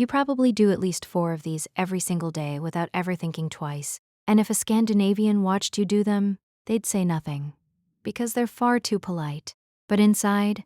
You probably do at least 4 of these every single day without ever thinking twice. And if a Scandinavian watched you do them, they'd say nothing, because they're far too polite. But inside,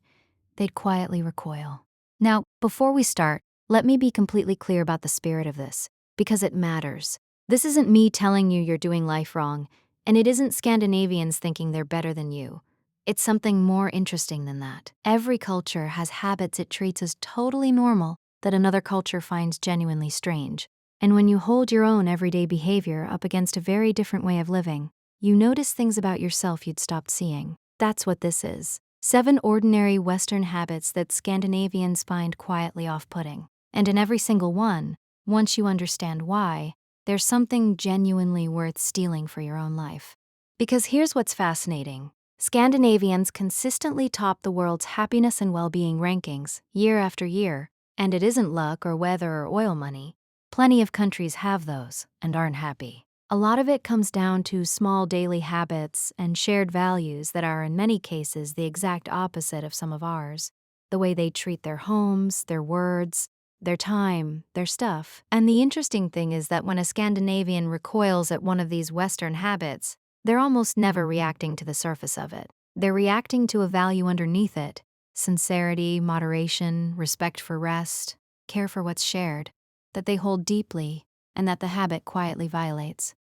they'd quietly recoil. Now, before we start, let me be completely clear about the spirit of this, because it matters. This isn't me telling you you're doing life wrong, and it isn't Scandinavians thinking they're better than you. It's something more interesting than that. Every culture has habits it treats as totally normal that another culture finds genuinely strange. And when you hold your own everyday behavior up against a very different way of living, you notice things about yourself you'd stopped seeing. That's what this is. 7 ordinary Western habits that Scandinavians find quietly off-putting. And in every single one, once you understand why, there's something genuinely worth stealing for your own life. Because here's what's fascinating. Scandinavians consistently top the world's happiness and well-being rankings year after year, and it isn't luck or weather or oil money. Plenty of countries have those and aren't happy. A lot of it comes down to small daily habits and shared values that are in many cases the exact opposite of some of ours. The way they treat their homes, their words, their time, their stuff. And the interesting thing is that when a Scandinavian recoils at one of these Western habits, they're almost never reacting to the surface of it. They're reacting to a value underneath it: sincerity, moderation, respect for rest, care for what's shared, that they hold deeply and that the habit quietly violates.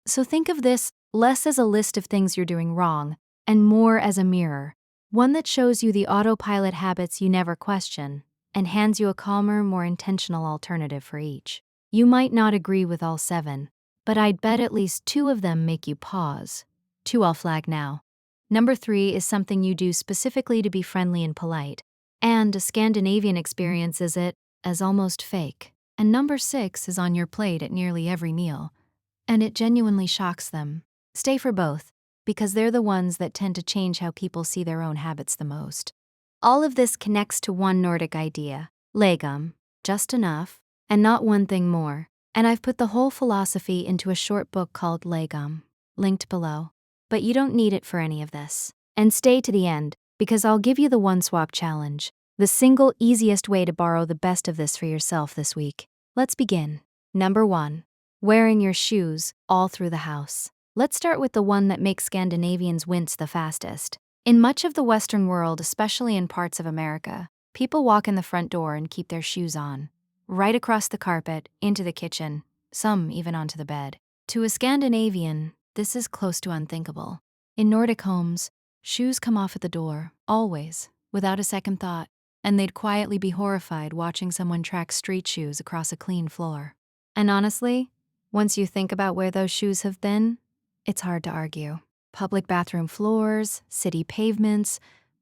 So think of this less as a list of things you're doing wrong and more as a mirror, one that shows you the autopilot habits you never question and hands you a calmer, more intentional alternative for each. You might not agree with all 7, but I'd bet at least 2 of them make you pause. 2 I'll flag now. Number 3 is something you do specifically to be friendly and polite, and a Scandinavian experiences it as almost fake. And number 6 is on your plate at nearly every meal, and it genuinely shocks them. Stay for both, because they're the ones that tend to change how people see their own habits the most. All of this connects to one Nordic idea: lagom, just enough, and not one thing more. And I've put the whole philosophy into a short book called Lagom, linked below. But you don't need it for any of this. And stay to the end, because I'll give you the one swap challenge, the single easiest way to borrow the best of this for yourself this week. Let's begin. Number 1. Wearing your shoes all through the house. Let's start with the one that makes Scandinavians wince the fastest. In much of the Western world, especially in parts of America, people walk in the front door and keep their shoes on, right across the carpet, into the kitchen, some even onto the bed. To a Scandinavian, this is close to unthinkable. In Nordic homes, shoes come off at the door, always, without a second thought, and they'd quietly be horrified watching someone track street shoes across a clean floor. And honestly, once you think about where those shoes have been, it's hard to argue. Public bathroom floors, city pavements,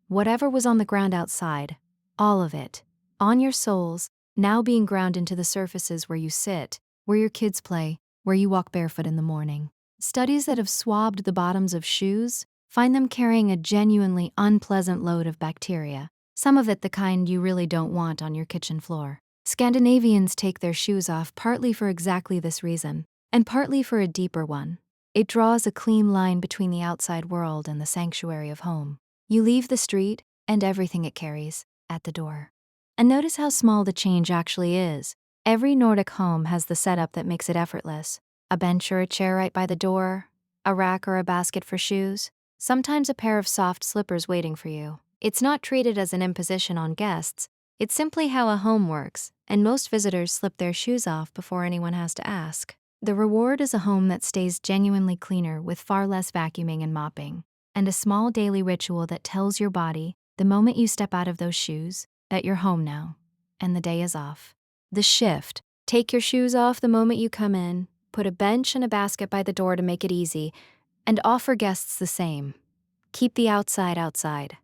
whatever was on the ground outside, all of it, on your soles, now being ground into the surfaces where you sit, where your kids play, where you walk barefoot in the morning. Studies that have swabbed the bottoms of shoes find them carrying a genuinely unpleasant load of bacteria, some of it the kind you really don't want on your kitchen floor. Scandinavians take their shoes off partly for exactly this reason, and partly for a deeper one. It draws a clean line between the outside world and the sanctuary of home. You leave the street and everything it carries at the door. And notice how small the change actually is. Every Nordic home has the setup that makes it effortless. A bench or a chair right by the door, a rack or a basket for shoes, sometimes a pair of soft slippers waiting for you. It's not treated as an imposition on guests. It's simply how a home works, and most visitors slip their shoes off before anyone has to ask. The reward is a home that stays genuinely cleaner with far less vacuuming and mopping, and a small daily ritual that tells your body, the moment you step out of those shoes, that you're home now, and the day is off. The shift: take your shoes off the moment you come in, put a bench and a basket by the door to make it easy, and offer guests the same. Keep the outside outside.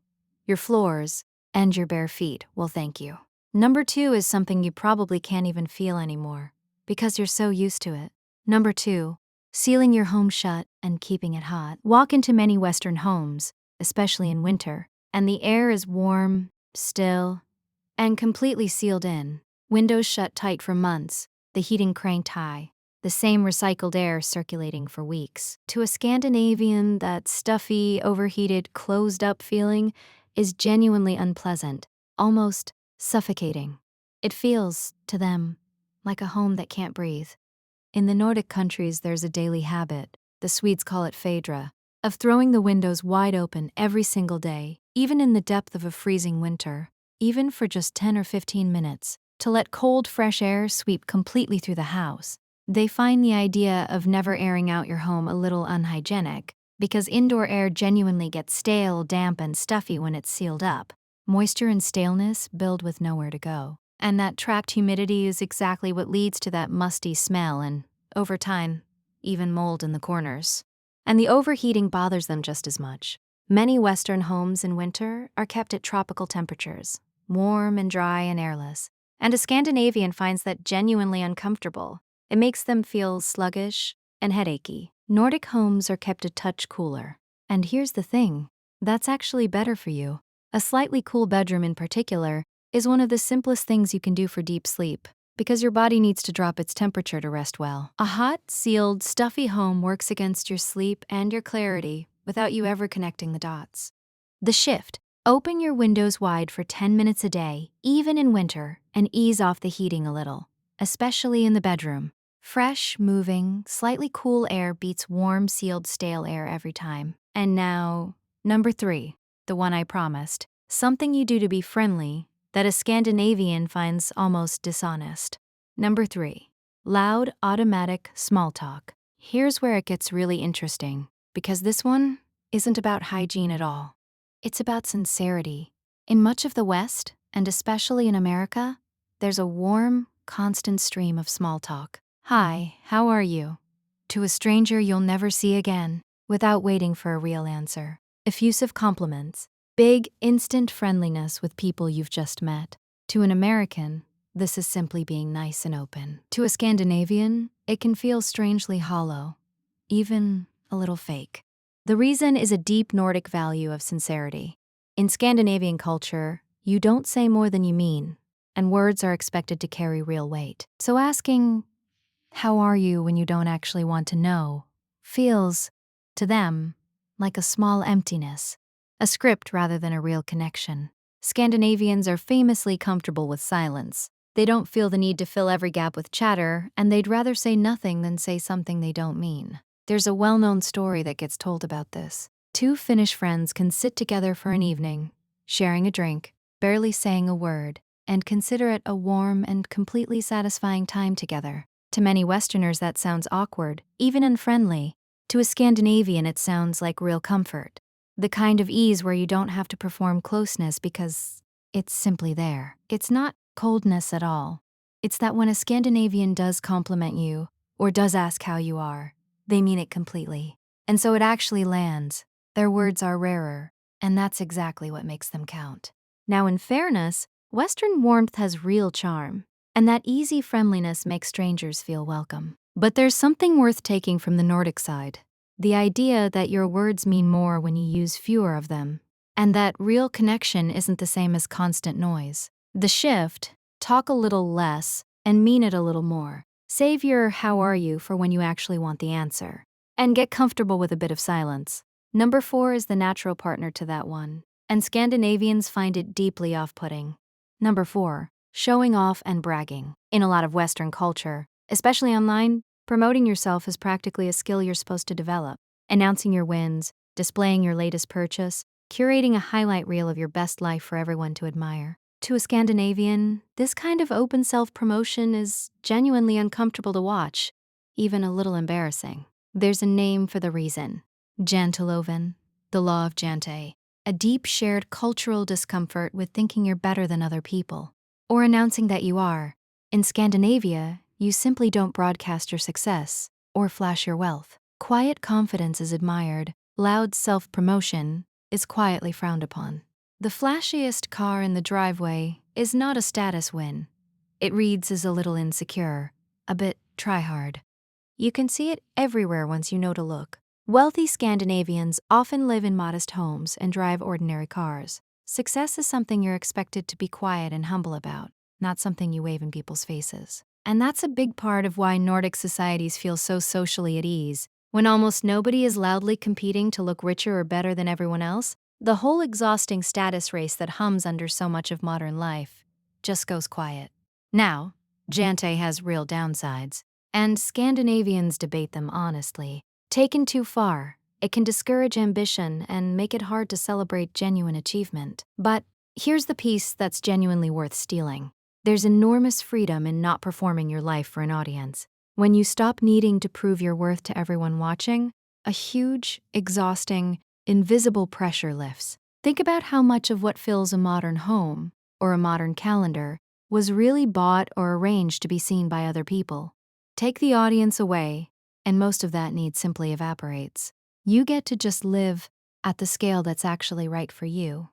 Your floors and your bare feet will thank you. Number 2 is something you probably can't even feel anymore, because you're so used to it. Number 2, sealing your home shut and keeping it hot. Walk into many Western homes, especially in winter, and the air is warm, still, and completely sealed in. Windows shut tight for months, the heating cranked high, the same recycled air circulating for weeks. To a Scandinavian, that stuffy, overheated, closed-up feeling is genuinely unpleasant, almost suffocating. It feels, to them, like a home that can't breathe. In the Nordic countries, there's a daily habit, the Swedes call it fedra, of throwing the windows wide open every single day, even in the depth of a freezing winter, even for just 10 or 15 minutes, to let cold, fresh air sweep completely through the house. They find the idea of never airing out your home a little unhygienic, because indoor air genuinely gets stale, damp, and stuffy when it's sealed up. Moisture and staleness build with nowhere to go. And that trapped humidity is exactly what leads to that musty smell and, over time, even mold in the corners. And the overheating bothers them just as much. Many Western homes in winter are kept at tropical temperatures, warm and dry and airless. And a Scandinavian finds that genuinely uncomfortable. It makes them feel sluggish and headachy. Nordic homes are kept a touch cooler. And here's the thing, that's actually better for you. A slightly cool bedroom in particular is one of the simplest things you can do for deep sleep, because your body needs to drop its temperature to rest well. A hot, sealed, stuffy home works against your sleep and your clarity without you ever connecting the dots. The shift: open your windows wide for 10 minutes a day, even in winter, and ease off the heating a little, especially in the bedroom. Fresh, moving, slightly cool air beats warm, sealed, stale air every time. And now, number 3, the one I promised. Something you do to be friendly that a Scandinavian finds almost dishonest. Number 3, loud, automatic small talk. Here's where it gets really interesting, because this one isn't about hygiene at all. It's about sincerity. In much of the West, and especially in America, there's a warm, constant stream of small talk. Hi, how are you? To a stranger you'll never see again, without waiting for a real answer. Effusive compliments. Big, instant friendliness with people you've just met. To an American, this is simply being nice and open. To a Scandinavian, it can feel strangely hollow, even a little fake. The reason is a deep Nordic value of sincerity. In Scandinavian culture, you don't say more than you mean, and words are expected to carry real weight. So asking, "How are you?" when you don't actually want to know feels, to them, like a small emptiness, a script rather than a real connection. Scandinavians are famously comfortable with silence. They don't feel the need to fill every gap with chatter, and they'd rather say nothing than say something they don't mean. There's a well-known story that gets told about this. Two Finnish friends can sit together for an evening, sharing a drink, barely saying a word, and consider it a warm and completely satisfying time together. To many Westerners that sounds awkward, even unfriendly. To a Scandinavian it sounds like real comfort. The kind of ease where you don't have to perform closeness because it's simply there. It's not coldness at all. It's that when a Scandinavian does compliment you, or does ask how you are, they mean it completely. And so it actually lands. Their words are rarer, and that's exactly what makes them count. Now, in fairness, Western warmth has real charm, and that easy friendliness makes strangers feel welcome. But there's something worth taking from the Nordic side. The idea that your words mean more when you use fewer of them, and that real connection isn't the same as constant noise. The shift: talk a little less and mean it a little more. Save your "how are you" for when you actually want the answer. And get comfortable with a bit of silence. Number 4 is the natural partner to that one, and Scandinavians find it deeply off-putting. Number 4, showing off and bragging. In a lot of Western culture, especially online, promoting yourself is practically a skill you're supposed to develop. Announcing your wins, displaying your latest purchase, curating a highlight reel of your best life for everyone to admire. To a Scandinavian, this kind of open self-promotion is genuinely uncomfortable to watch, even a little embarrassing. There's a name for the reason: janteloven, the law of Jante, a deep shared cultural discomfort with thinking you're better than other people, or announcing that you are. In Scandinavia, you simply don't broadcast your success or flash your wealth. Quiet confidence is admired. Loud self-promotion is quietly frowned upon. The flashiest car in the driveway is not a status win. It reads as a little insecure, a bit try-hard. You can see it everywhere once you know to look. Wealthy Scandinavians often live in modest homes and drive ordinary cars. Success is something you're expected to be quiet and humble about, not something you wave in people's faces. And that's a big part of why Nordic societies feel so socially at ease. When almost nobody is loudly competing to look richer or better than everyone else, the whole exhausting status race that hums under so much of modern life just goes quiet. Now, Jante has real downsides, and Scandinavians debate them honestly. Taken too far, it can discourage ambition and make it hard to celebrate genuine achievement. But here's the piece that's genuinely worth stealing. There's enormous freedom in not performing your life for an audience. When you stop needing to prove your worth to everyone watching, a huge, exhausting, invisible pressure lifts. Think about how much of what fills a modern home, or a modern calendar, was really bought or arranged to be seen by other people. Take the audience away, and most of that need simply evaporates. You get to just live at the scale that's actually right for you,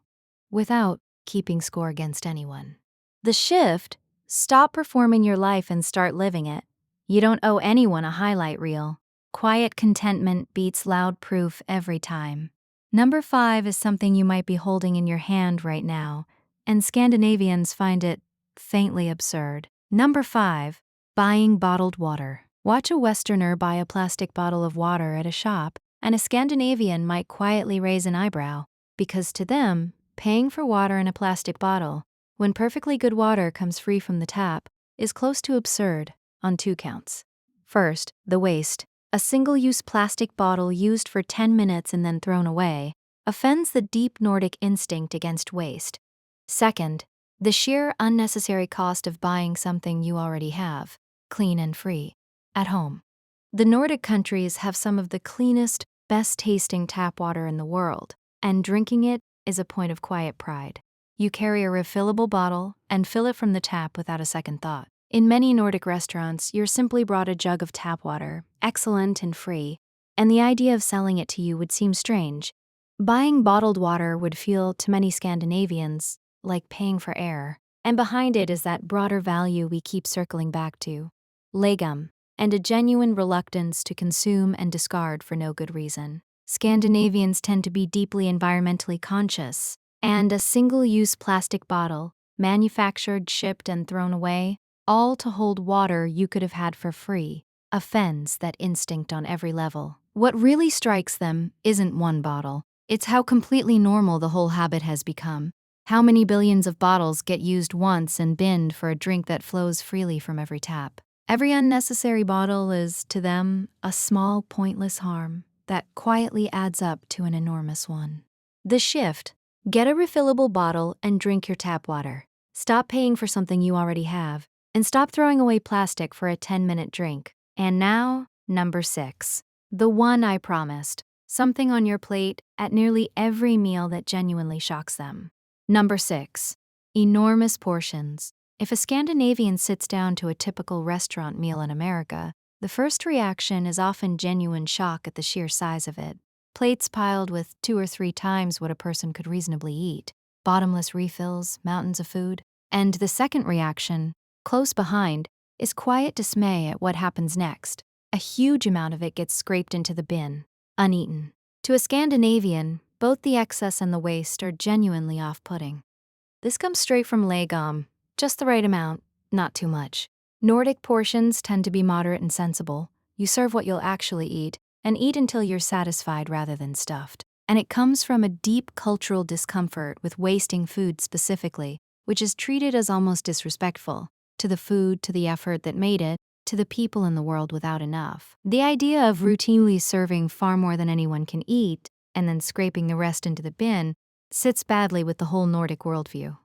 without keeping score against anyone. The shift: stop performing your life and start living it. You don't owe anyone a highlight reel. Quiet contentment beats loud proof every time. Number 5 is something you might be holding in your hand right now, and Scandinavians find it faintly absurd. Number 5, buying bottled water. Watch a Westerner buy a plastic bottle of water at a shop, and a Scandinavian might quietly raise an eyebrow, because to them, paying for water in a plastic bottle, when perfectly good water comes free from the tap, is close to absurd on 2 counts. First, the waste. A single-use plastic bottle used for 10 minutes and then thrown away offends the deep Nordic instinct against waste. Second, the sheer unnecessary cost of buying something you already have, clean and free, at home. The Nordic countries have some of the cleanest, best-tasting tap water in the world, and drinking it is a point of quiet pride. You carry a refillable bottle and fill it from the tap without a second thought. In many Nordic restaurants, you're simply brought a jug of tap water, excellent and free, and the idea of selling it to you would seem strange. Buying bottled water would feel, to many Scandinavians, like paying for air. And behind it is that broader value we keep circling back to: legum, and a genuine reluctance to consume and discard for no good reason. Scandinavians tend to be deeply environmentally conscious, and a single-use plastic bottle, manufactured, shipped, and thrown away, all to hold water you could have had for free, offends that instinct on every level. What really strikes them isn't one bottle. It's how completely normal the whole habit has become. How many billions of bottles get used once and binned for a drink that flows freely from every tap. Every unnecessary bottle is, to them, a small, pointless harm that quietly adds up to an enormous one. The shift: get a refillable bottle and drink your tap water. Stop paying for something you already have, and stop throwing away plastic for a 10-minute drink. And now, number 6. The one I promised. Something on your plate at nearly every meal that genuinely shocks them. Number 6. Enormous portions. If a Scandinavian sits down to a typical restaurant meal in America, the first reaction is often genuine shock at the sheer size of it. Plates piled with 2 or 3 times what a person could reasonably eat. Bottomless refills, mountains of food. And the second reaction, close behind, is quiet dismay at what happens next. A huge amount of it gets scraped into the bin, uneaten. To a Scandinavian, both the excess and the waste are genuinely off-putting. This comes straight from legum, just the right amount, not too much. Nordic portions tend to be moderate and sensible. You serve what you'll actually eat, and eat until you're satisfied rather than stuffed. And it comes from a deep cultural discomfort with wasting food specifically, which is treated as almost disrespectful to the food, to the effort that made it, to the people in the world without enough. The idea of routinely serving far more than anyone can eat and then scraping the rest into the bin sits badly with the whole Nordic worldview.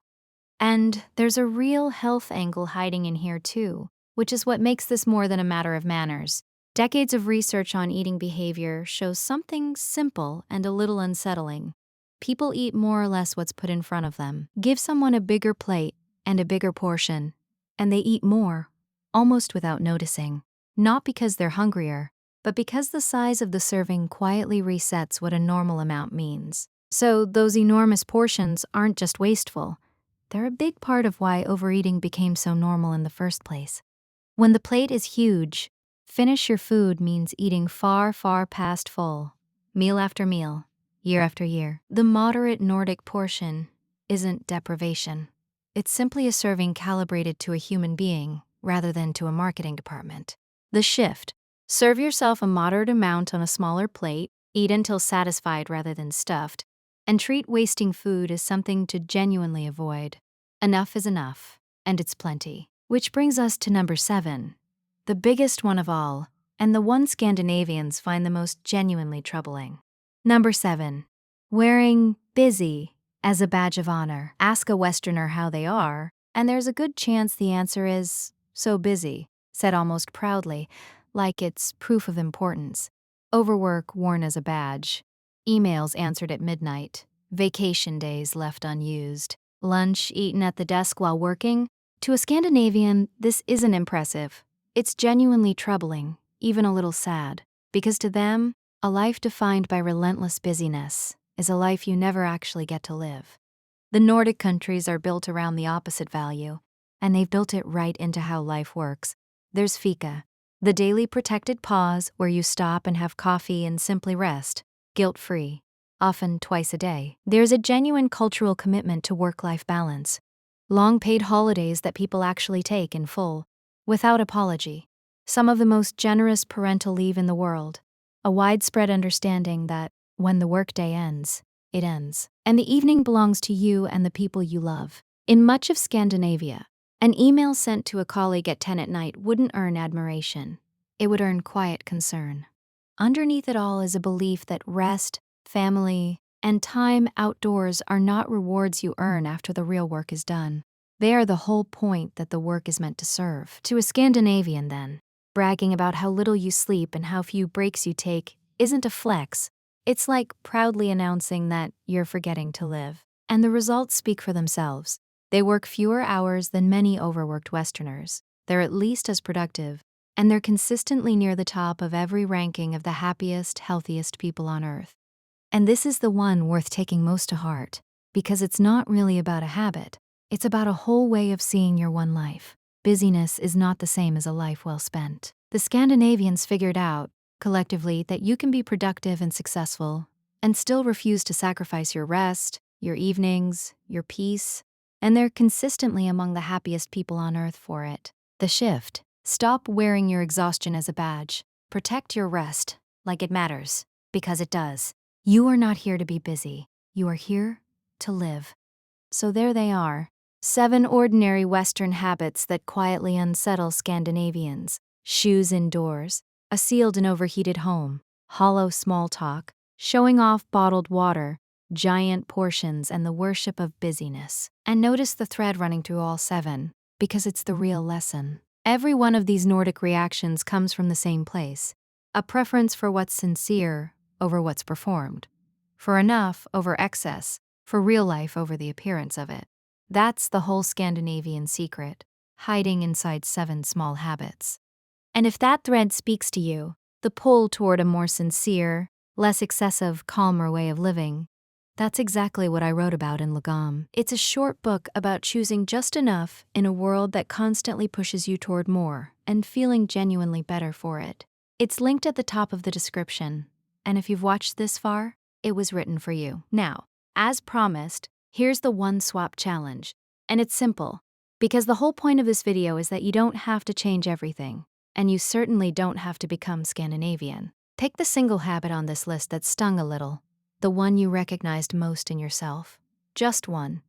And there's a real health angle hiding in here too, which is what makes this more than a matter of manners. Decades of research on eating behavior shows something simple and a little unsettling. People eat more or less what's put in front of them. Give someone a bigger plate and a bigger portion, and they eat more, almost without noticing. Not because they're hungrier, but because the size of the serving quietly resets what a normal amount means. So those enormous portions aren't just wasteful. They're a big part of why overeating became so normal in the first place. When the plate is huge, finish your food means eating far, far past full, meal after meal, year after year. The moderate Nordic portion isn't deprivation. It's simply a serving calibrated to a human being rather than to a marketing department. The shift: serve yourself a moderate amount on a smaller plate, eat until satisfied rather than stuffed, and treat wasting food as something to genuinely avoid. Enough is enough, and it's plenty. Which brings us to number 7, the biggest one of all, and the one Scandinavians find the most genuinely troubling. Number 7. Wearing busy as a badge of honor. Ask a Westerner how they are, and there's a good chance the answer is, so busy, said almost proudly, like it's proof of importance. Overwork worn as a badge. Emails answered at midnight. Vacation days left unused. Lunch eaten at the desk while working. To a Scandinavian, this isn't impressive. It's genuinely troubling, even a little sad, because to them, a life defined by relentless busyness is a life you never actually get to live. The Nordic countries are built around the opposite value, and they've built it right into how life works. There's fika, the daily protected pause where you stop and have coffee and simply rest, guilt-free, often twice a day. There's a genuine cultural commitment to work-life balance. Long paid holidays that people actually take in full, without apology. Some of the most generous parental leave in the world. A widespread understanding that when the workday ends, it ends. And the evening belongs to you and the people you love. In much of Scandinavia, an email sent to a colleague at 10 at night wouldn't earn admiration. It would earn quiet concern. Underneath it all is a belief that rest, family, and time outdoors are not rewards you earn after the real work is done. They are the whole point that the work is meant to serve. To a Scandinavian, then, bragging about how little you sleep and how few breaks you take isn't a flex. It's like proudly announcing that you're forgetting to live. And the results speak for themselves. They work fewer hours than many overworked Westerners. They're at least as productive, and they're consistently near the top of every ranking of the happiest, healthiest people on Earth. And this is the one worth taking most to heart, because it's not really about a habit. It's about a whole way of seeing your one life. Busyness is not the same as a life well spent. The Scandinavians figured out, collectively, that you can be productive and successful and still refuse to sacrifice your rest, your evenings, your peace, and they're consistently among the happiest people on Earth for it. The shift: stop wearing your exhaustion as a badge. Protect your rest, like it matters, because it does. You are not here to be busy. You are here to live. So there they are. 7 ordinary Western habits that quietly unsettle Scandinavians. Shoes indoors, a sealed and overheated home, hollow small talk, showing off bottled water, giant portions, and the worship of busyness. And notice the thread running through all 7, because it's the real lesson. Every one of these Nordic reactions comes from the same place: a preference for what's sincere over what's performed, for enough over excess, for real life over the appearance of it. That's the whole Scandinavian secret, hiding inside 7 small habits. And if that thread speaks to you, the pull toward a more sincere, less excessive, calmer way of living, that's exactly what I wrote about in Lagom. It's a short book about choosing just enough in a world that constantly pushes you toward more and feeling genuinely better for it. It's linked at the top of the description, and if you've watched this far, it was written for you. Now, as promised, here's the one swap challenge. And it's simple, because the whole point of this video is that you don't have to change everything, and you certainly don't have to become Scandinavian. Pick the single habit on this list that stung a little, the one you recognized most in yourself. Just one.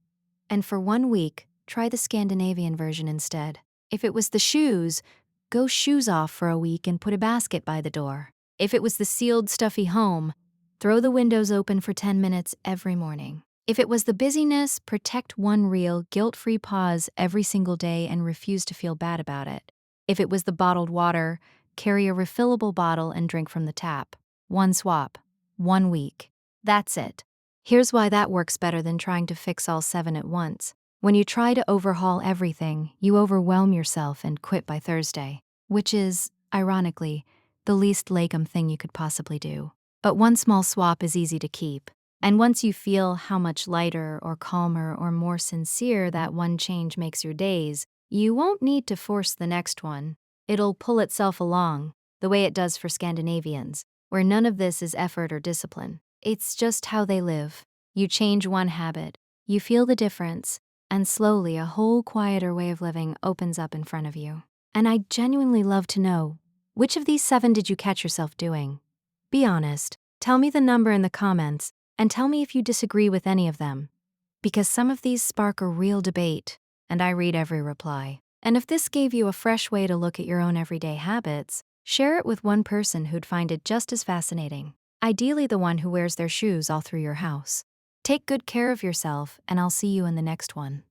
And for 1 week, try the Scandinavian version instead. If it was the shoes, go shoes off for a week and put a basket by the door. If it was the sealed, stuffy home, throw the windows open for 10 minutes every morning. If it was the busyness, protect one real, guilt-free pause every single day and refuse to feel bad about it. If it was the bottled water, carry a refillable bottle and drink from the tap. One swap, 1 week. That's it. Here's why that works better than trying to fix all 7 at once. When you try to overhaul everything, you overwhelm yourself and quit by Thursday, which is, ironically, the least Lagom thing you could possibly do. But one small swap is easy to keep. And once you feel how much lighter or calmer or more sincere that one change makes your days, you won't need to force the next one. It'll pull itself along, the way it does for Scandinavians, where none of this is effort or discipline. It's just how they live. You change one habit, you feel the difference, and slowly a whole quieter way of living opens up in front of you. And I'd genuinely love to know, which of these 7 did you catch yourself doing? Be honest, tell me the number in the comments, and tell me if you disagree with any of them. Because some of these spark a real debate, and I read every reply. And if this gave you a fresh way to look at your own everyday habits, share it with one person who'd find it just as fascinating. Ideally, the one who wears their shoes all through your house. Take good care of yourself, and I'll see you in the next one.